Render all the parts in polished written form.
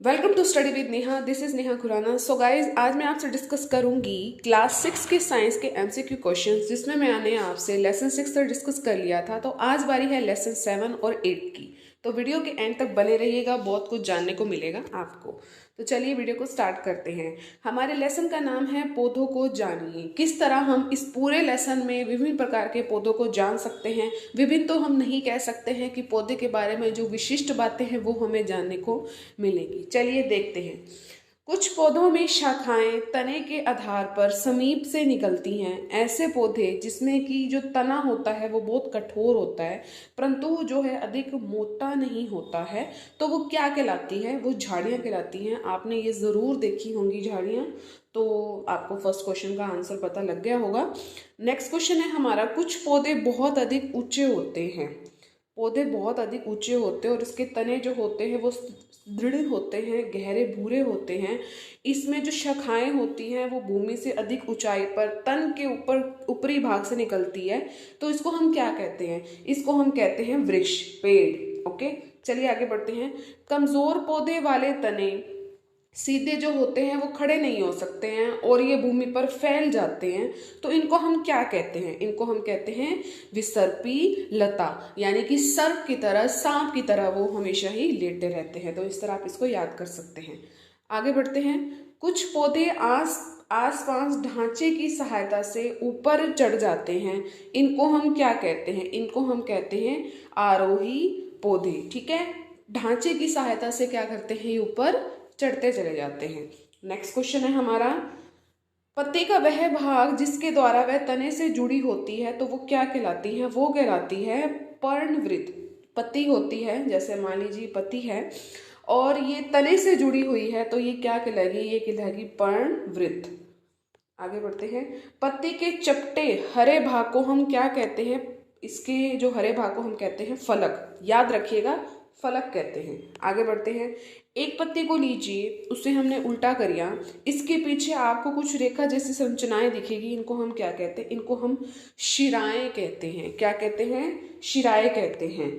Welcome to study with Neha. This is Neha Khurana. So guys, आज मैं आपसे डिस्कस करूंगी क्लास 6 के साइंस के एमसीक्यू क्वेश्चंस, जिसमें मैंने आपसे लेसन 6 तक डिस्कस कर लिया था। तो आज बारी है लेसन 7 और 8 की। तो वीडियो के एंड तक बने रहिएगा, बहुत कुछ जानने को मिलेगा आपको। तो चलिए वीडियो को स्टार्ट करते हैं। हमारे लेसन का नाम है पौधों को जानिए। किस तरह हम इस पूरे लेसन में विभिन्न प्रकार के पौधों को जान सकते हैं। विभिन्न तो हम नहीं कह सकते हैं कि पौधे के बारे में जो विशिष्ट बातें हैं वो हमें जानने को मिलेगी। चलिए देखते हैं। कुछ पौधों में शाखाएं तने के आधार पर समीप से निकलती हैं। ऐसे पौधे जिसमें कि जो तना होता है वो बहुत कठोर होता है, परंतु जो है अधिक मोटा नहीं होता है, तो वो क्या कहलाती है? वो झाड़ियाँ कहलाती हैं। आपने ये ज़रूर देखी होंगी झाड़ियाँ। तो आपको फर्स्ट क्वेश्चन का आंसर पता लग गया होगा। नेक्स्ट क्वेश्चन है हमारा, कुछ पौधे बहुत अधिक ऊंचे होते हैं। पौधे बहुत अधिक ऊंचे होते हैं और इसके तने जो होते हैं वो दृढ़ होते हैं, गहरे भूरे होते हैं। इसमें जो शाखाएं होती हैं वो भूमि से अधिक ऊंचाई पर तन के ऊपर ऊपरी भाग से निकलती है। तो इसको हम क्या कहते हैं? इसको हम कहते हैं वृक्ष, पेड़। ओके, चलिए आगे बढ़ते हैं। कमजोर पौधे वाले तने सीधे जो होते हैं वो खड़े नहीं हो सकते हैं और ये भूमि पर फैल जाते हैं। तो इनको हम क्या कहते हैं? इनको हम कहते हैं विसर्पी लता, यानी कि सर्प की तरह, सांप की तरह वो हमेशा ही लेटे रहते हैं। तो इस तरह आप इसको याद कर सकते हैं। आगे बढ़ते हैं। कुछ पौधे आसपास ढांचे की सहायता से ऊपर चढ़ जाते हैं। इनको हम क्या कहते हैं? इनको हम कहते हैं आरोही पौधे। ठीक है, ढांचे की सहायता से क्या करते हैं? ये ऊपर चढ़ते चले जाते हैं। नेक्स्ट क्वेश्चन है हमारा, पत्ती का वह भाग जिसके द्वारा वह तने से जुड़ी होती है तो वो क्या कहलाती है? वो कहलाती है पर्णवृत्त। पत्ती होती है, जैसे मान लीजिए पत्ती है और ये तने से जुड़ी हुई है, तो ये क्या कहलाएगी? ये कहलाएगी पर्णवृत्त। आगे बढ़ते हैं। पत्ती के चपटे हरे भाग को हम क्या कहते हैं? इसके जो हरे भाग को हम कहते हैं फलक। याद रखिएगा, फलक कहते हैं। आगे बढ़ते हैं। एक पत्ती को लीजिए, उसे हमने उल्टा करिया, इसके पीछे आपको कुछ रेखा जैसी संरचनाएं दिखेगी। इनको हम क्या कहते हैं? इनको हम शिराएं कहते हैं। क्या कहते हैं? शिराएं कहते हैं।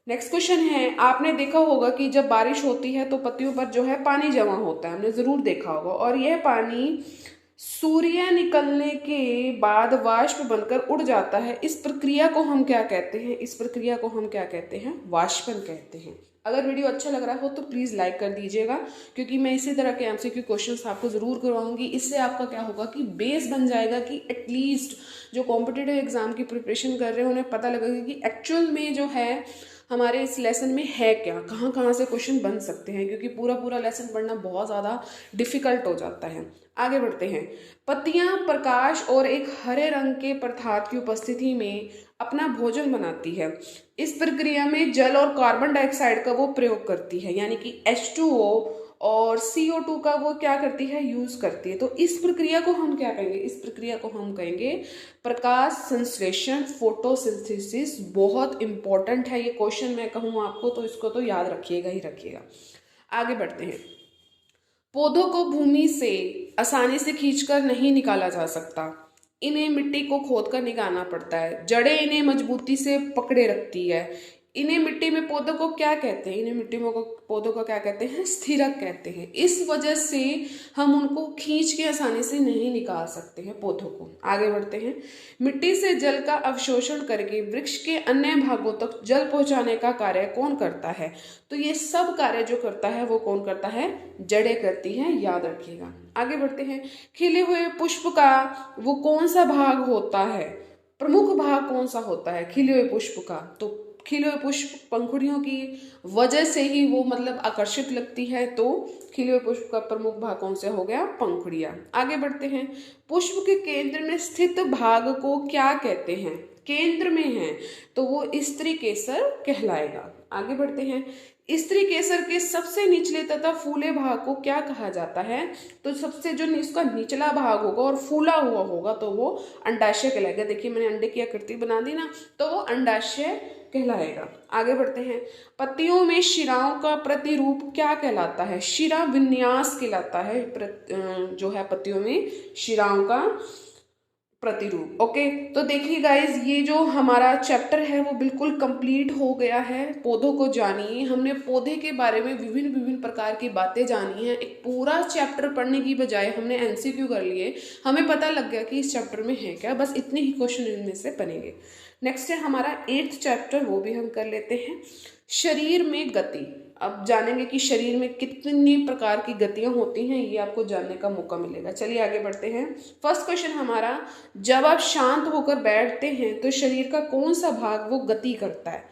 नेक्स्ट क्वेश्चन है, आपने देखा होगा कि जब बारिश होती है तो पत्तियों पर जो है पानी जमा होता है। हमने जरूर देखा होगा। और यह पानी सूर्य निकलने के बाद वाष्प बनकर उड़ जाता है। इस प्रक्रिया को हम क्या कहते हैं? इस प्रक्रिया को हम क्या कहते हैं? वाष्पन कहते हैं। अगर वीडियो अच्छा लग रहा हो तो प्लीज़ लाइक कर दीजिएगा, क्योंकि मैं इसी तरह के एमसीक्यू क्वेश्चंस आपको ज़रूर करवाऊंगी। इससे आपका क्या होगा कि बेस बन जाएगा कि एटलीस्ट जो कॉम्पिटिटिव एग्जाम की प्रिपरेशन कर रहे हैं उन्हें पता लगेगा कि एक्चुअल में जो है हमारे इस लेसन में है क्या, कहाँ कहाँ से क्वेश्चन बन सकते हैं, क्योंकि पूरा पूरा लेसन पढ़ना बहुत ज़्यादा डिफिकल्ट हो जाता है। आगे बढ़ते हैं। पत्तियां प्रकाश और एक हरे रंग के पदार्थ की उपस्थिति में अपना भोजन बनाती है। इस प्रक्रिया में जल और कार्बन डाइऑक्साइड का वो प्रयोग करती है, यानी कि H2O और CO2 का वो क्या करती है? यूज करती है। तो इस प्रक्रिया को हम क्या कहेंगे? इस प्रक्रिया को हम कहेंगे प्रकाश संश्लेषण, फोटोसिंथेसिस। बहुत इंपॉर्टेंट है ये क्वेश्चन, मैं कहूँ आपको तो इसको तो याद रखिएगा ही रखिएगा। आगे बढ़ते हैं। पौधों को भूमि से आसानी से खींचकर नहीं निकाला जा सकता। इन्हें मिट्टी को खोदकर निकालना पड़ता है। जड़ें इन्हें मजबूती से पकड़े रखती है। इन्हें मिट्टी में पौधों को क्या कहते हैं? इन्हें मिट्टी में पौधों को क्या कहते हैं? स्थिरक कहते हैं। इस वजह से हम उनको खींच के आसानी से नहीं निकाल सकते हैं पौधों को। आगे बढ़ते हैं। मिट्टी से जल का अवशोषण करके वृक्ष के अन्य भागों तक जल पहुंचाने का कार्य कौन करता है? तो ये सब कार्य जो करता है वो कौन करता है? जड़ें करती हैं, याद रखिएगा। आगे बढ़ते हैं। खिले हुए पुष्प का वो कौन सा भाग होता है? प्रमुख भाग कौन सा होता है खिले हुए पुष्प का? तो खिले हुए पुष्प पंखुड़ियों की वजह से ही वो मतलब आकर्षित लगती है। तो खिले हुए पुष्प का प्रमुख भाग कौन सा हो गया? पंखुड़ियां। आगे बढ़ते हैं। पुष्प के केंद्र में स्थित भाग को क्या कहते हैं? केंद्र में है तो वो स्त्री केसर कहलाएगा। आगे बढ़ते हैं। स्त्री केसर के सबसे निचले तथा फूले भाग को क्या कहा जाता है? तो सबसे जो इसका निचला भाग होगा और फूला हुआ होगा तो वो अंडाशय कहलाएगा। देखिए मैंने अंडे की आकृति बना दी ना, तो वो अंडाशय कहलाएगा। आगे बढ़ते हैं। पत्तियों में शिराओं का प्रतिरूप क्या कहलाता है? शिरा विन्यास कहलाता है। जो है पत्तियों में शिराओं का प्रतिरूप। ओके, तो देखिए गाइज, ये जो हमारा चैप्टर है वो बिल्कुल कंप्लीट हो गया है। पौधों को जानिए, हमने पौधे के बारे में विभिन्न विभिन्न प्रकार की बातें जानी है। एक पूरा चैप्टर पढ़ने की बजाय हमने एमसीक्यू कर लिए, हमें पता लग गया कि इस चैप्टर में है क्या। बस इतने ही क्वेश्चन इनमें से बनेंगे। नेक्स्ट है हमारा 8th चैप्टर, वो भी हम कर लेते हैं, शरीर में गति। अब जानेंगे कि शरीर में कितनी प्रकार की गतियां होती हैं, ये आपको जानने का मौका मिलेगा। चलिए आगे बढ़ते हैं। फर्स्ट क्वेश्चन हमारा, जब आप शांत होकर बैठते हैं तो शरीर का कौन सा भाग वो गति करता है।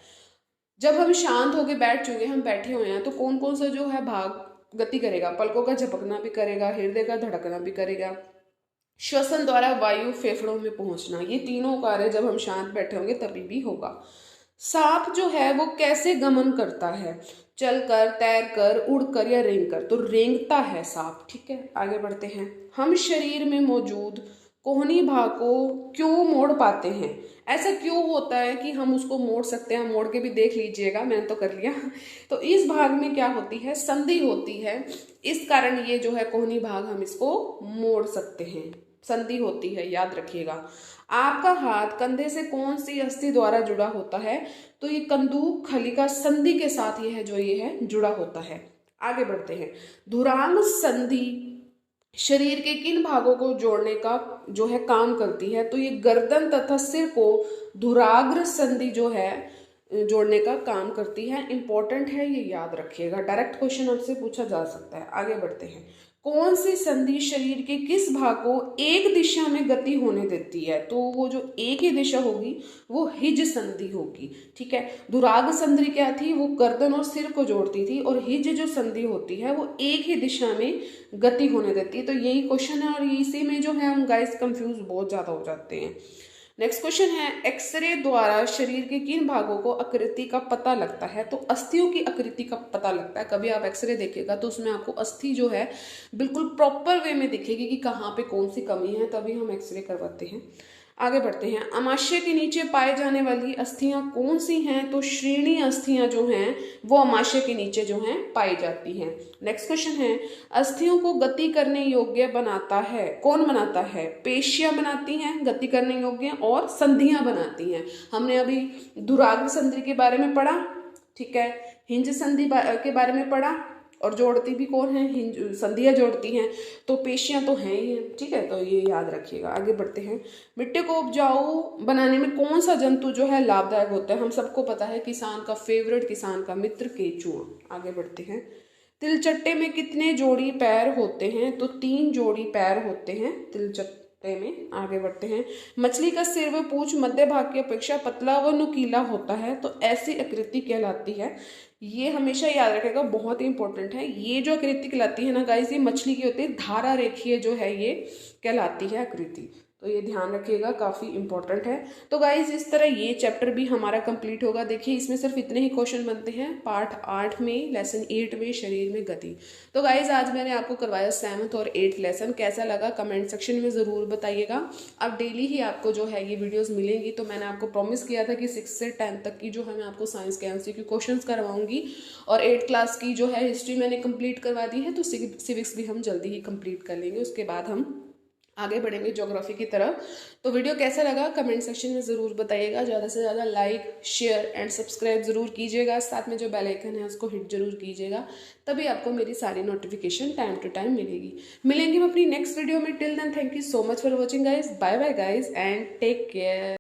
जब हम शांत होकर बैठ चुके, हम बैठे हुए हैं, तो कौन कौन सा जो है भाग गति करेगा। पलकों का झपकना भी करेगा, हृदय का धड़कना भी करेगा, श्वसन द्वारा वायु फेफड़ों में पहुंचना, ये तीनों कार्य जब हम शांत बैठे होंगे तभी भी होगा। सांप जो है वो कैसे गमन करता है, चलकर, तैरकर, उड़कर या रेंगकर। तो रेंगता है सांप। ठीक है, आगे बढ़ते हैं। हम शरीर में मौजूद कोहनी भाग को क्यों मोड़ पाते हैं। ऐसा क्यों होता है कि हम उसको मोड़ सकते हैं, मोड़ के भी देख लीजिएगा, मैंने तो कर लिया। तो इस भाग में क्या होती है, संधि होती है, इस कारण ये जो है कोहनी भाग हम इसको मोड़ सकते हैं, संधि होती है, याद रखिएगा। आपका हाथ कंधे से कौन सी अस्थि द्वारा जुड़ा होता है। तो ये कंदूक खलिका संधि के साथ ये है जो ये है जुड़ा होता है। आगे बढ़ते हैं। धुरांग संधि शरीर के किन भागों को जोड़ने का जो है काम करती है। तो ये गर्दन तथा सिर को धुराग्र संधि जो है जोड़ने का काम करती है। इंपॉर्टेंट है, ये याद रखिएगा, डायरेक्ट क्वेश्चन आपसे पूछा जा सकता है। आगे बढ़ते हैं। कौन सी संधि शरीर के किस भाग को एक दिशा में गति होने देती है। तो वो जो एक ही दिशा होगी वो हिज संधि होगी। ठीक है, धुराग संधि क्या थी, वो गर्दन और सिर को जोड़ती थी, और हिज जो संधि होती है वो एक ही दिशा में गति होने देती है। तो यही क्वेश्चन है, और इसी में जो है हम गाइस कंफ्यूज बहुत ज्यादा हो जाते हैं। नेक्स्ट क्वेश्चन है, एक्सरे द्वारा शरीर के किन भागों को आकृति का पता लगता है। तो अस्थियों की आकृति का पता लगता है। कभी आप एक्सरे देखिएगा तो उसमें आपको अस्थि जो है बिल्कुल प्रॉपर वे में दिखेगी कि कहाँ पे कौन सी कमी है, तभी हम एक्सरे करवाते हैं। आगे बढ़ते हैं। अमाशय के नीचे पाए जाने वाली अस्थियां कौन सी हैं। तो श्रेणी अस्थियां जो हैं वो अमाशय के नीचे जो हैं पाई जाती हैं। नेक्स्ट क्वेश्चन है, अस्थियों को गति करने योग्य बनाता है, कौन बनाता है। पेशियां बनाती हैं गति करने योग्य, और संधियां बनाती हैं। हमने अभी धुराग्र संधि के बारे में पढ़ा, ठीक है, हिंज संधि के बारे में पढ़ा, और जोड़ती भी कौन है, हिंज संधियां जोड़ती हैं, तो पेशियां तो हैं ही हैं। ठीक है, तो ये याद रखिएगा। आगे बढ़ते हैं। मिट्टी को उपजाऊ बनाने में कौन सा जंतु जो है लाभदायक होता है। हम सबको पता है, किसान का फेवरेट, किसान का मित्र केचुआ। आगे बढ़ते हैं। तिलचट्टे में कितने जोड़ी पैर होते हैं। तो 3 जोड़ी पैर होते हैं तिलचट्टे में। आगे बढ़ते हैं। मछली का सिर व पूंछ मध्य भाग की अपेक्षा पतला व नुकीला होता है, तो ऐसी आकृति कहलाती है। ये हमेशा याद रखेगा, बहुत ही इंपॉर्टेंट है। ये जो आकृति कहलाती है ना गाइस, ये मछली की होती है, धारा रेखीय जो है ये कहलाती है आकृति। तो ये ध्यान रखिएगा, काफ़ी इंपॉर्टेंट है। तो गाइज इस तरह ये चैप्टर भी हमारा कंप्लीट होगा। देखिए इसमें सिर्फ इतने ही क्वेश्चन बनते हैं पार्ट 8 में, लेसन 8 में, शरीर में गति। तो गाइज आज मैंने आपको करवाया 7th और 8th लेसन। कैसा लगा कमेंट सेक्शन में ज़रूर बताइएगा। अब डेली ही आपको जो है ये वीडियोस मिलेंगी। तो मैंने आपको प्रॉमिस किया था कि 6 से 10 तक की जो है मैं आपको साइंस के MCQ क्वेश्चन करवाऊंगी, और 8th क्लास की जो है हिस्ट्री मैंने कंप्लीट करवा दी है। तो सिविक्स भी हम जल्दी ही कंप्लीट कर लेंगे, उसके बाद हम आगे बढ़ेंगे ज्योग्राफी की तरफ। तो वीडियो कैसा लगा कमेंट सेक्शन में ज़रूर बताइएगा। ज़्यादा से ज़्यादा लाइक, शेयर एंड सब्सक्राइब ज़रूर कीजिएगा। साथ में जो बेल आइकन है उसको हिट जरूर कीजिएगा, तभी आपको मेरी सारी नोटिफिकेशन टाइम टू टाइम मिलेगी। मिलेंगे हम अपनी नेक्स्ट वीडियो में। Till then thank you so much for watching guys. Bye bye guys and take care.